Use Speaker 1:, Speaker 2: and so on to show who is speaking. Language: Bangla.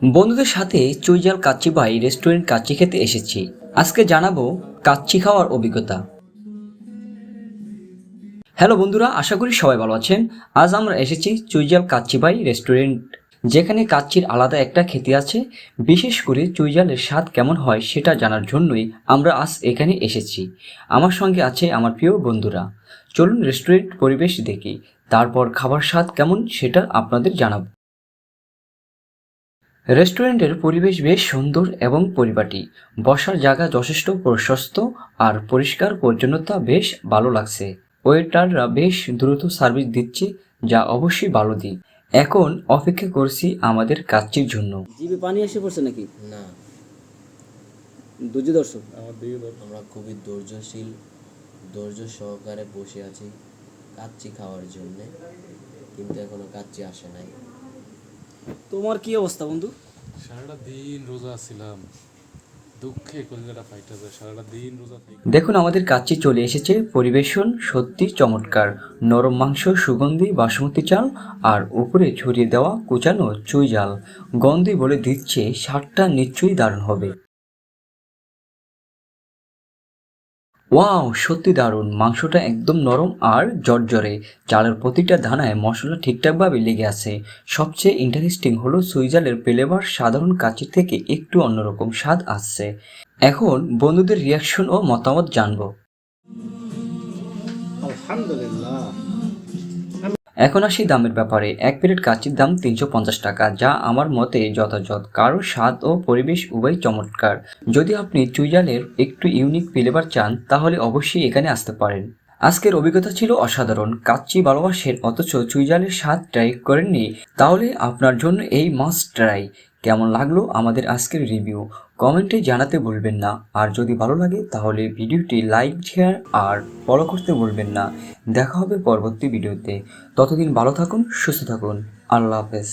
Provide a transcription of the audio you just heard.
Speaker 1: বন্ধুদের সাথে চুইঝাল কাচ্চি ভাই রেস্টুরেন্ট কাচ্চি খেতে এসেছি। আজকে জানাবো কাচ্চি খাওয়ার অভিজ্ঞতা। হ্যালো বন্ধুরা, আশা করি সবাই ভালো আছেন। আজ আমরা এসেছি চুইঝাল কাচ্চি ভাই রেস্টুরেন্ট, যেখানে কাচ্চির আলাদা একটা খ্যাতি আছে। বিশেষ করে চুইঝালের স্বাদ কেমন হয় সেটা জানার জন্যই আমরা আজ এখানে এসেছি। আমার সঙ্গে আছে আমার প্রিয় বন্ধুরা। চলুন রেস্টুরেন্ট পরিবেশ দেখি, তারপর খাবার স্বাদ কেমন সেটা আপনাদের জানাবো। রেস্টুরেন্টের পরিবেশ বেশ সুন্দর এবং পরিপাটি। বসার জায়গা যথেষ্ট প্রশস্ত আর পরিষ্কার পরিচ্ছন্নতা বেশ ভালো লাগছে। ওয়েটাররা বেশ দ্রুত সার্ভিস দিচ্ছে, যা অবশ্যই ভালো দিক। এখন অপেক্ষা করছি আমাদের কাচ্চির জন্য।
Speaker 2: জিভে পানি এসে পড়ছে নাকি?
Speaker 3: না,
Speaker 2: ধৈর্য দর্শক।
Speaker 3: আমরা খুবই ধৈর্য সহকারে বসে আছি কাচ্চি খাওয়ার জন্যে, কিন্তু এখনো কাচ্চি আসে নাই।
Speaker 2: তোমার কি অবস্থা বন্ধু?
Speaker 4: সারাটা দিন রোজা ছিলাম, দুঃখে কলিজাটা ফাইটা যায়। সারাটা দিন রোজা থেকে
Speaker 1: দেখুন আমাদের কাচ্চি চলে এসেছে। পরিবেশন সত্যি চমৎকার। নরম মাংস, সুগন্ধি বাসমতি চাল আর উপরে ছড়িয়ে দেওয়া কুচানো চুইঝাল। গন্ধই বলে দিচ্ছে স্বাদটা নিশ্চয়ই দারুণ হবে। ওয়াও, সত্যি দারুণ। মাংসটা একদম নরম আর জর্জরে। চালের প্রতিটা দানায় মশলা ঠিকঠাকভাবে লেগে আছে। সবচেয়ে ইন্টারেস্টিং হলো সুইজালের ফ্লেভার সাধারণ কাচ্চির থেকে একটু অন্যরকম স্বাদ আসছে। এখন বন্ধুদের রিয়াকশন ও মতামত জানবো।
Speaker 2: আলহামদুলিল্লাহ।
Speaker 1: এখন আসি দামের ব্যাপারে। এক প্লেট কাচ্চির দাম 350 টাকা, যা আমার মতে যথাযথ। কারো স্বাদ ও পরিবেশ উভয় চমৎকার। যদি আপনি চুইঝালের একটু ইউনিক ফ্লেভার চান তাহলে অবশ্যই এখানে আসতে পারেন। আজকের অভিজ্ঞতা ছিল অসাধারণ। কাচ্চি ভালোবাসেন অথচ চুইঝালের স্বাদ ট্রাই করেননি, তাহলে আপনার জন্য এই মাস্ট ট্রাই। কেমন লাগলো আমাদের আজকের রিভিউ কমেন্টে জানাতে ভুলবেন না। আর যদি ভালো লাগে তাহলে ভিডিওটি লাইক, শেয়ার আর ফলো করতে ভুলবেন না। দেখা হবে পরবর্তী ভিডিওতে। ততদিন ভালো থাকুন, সুস্থ থাকুন। আল্লাহ হাফেজ।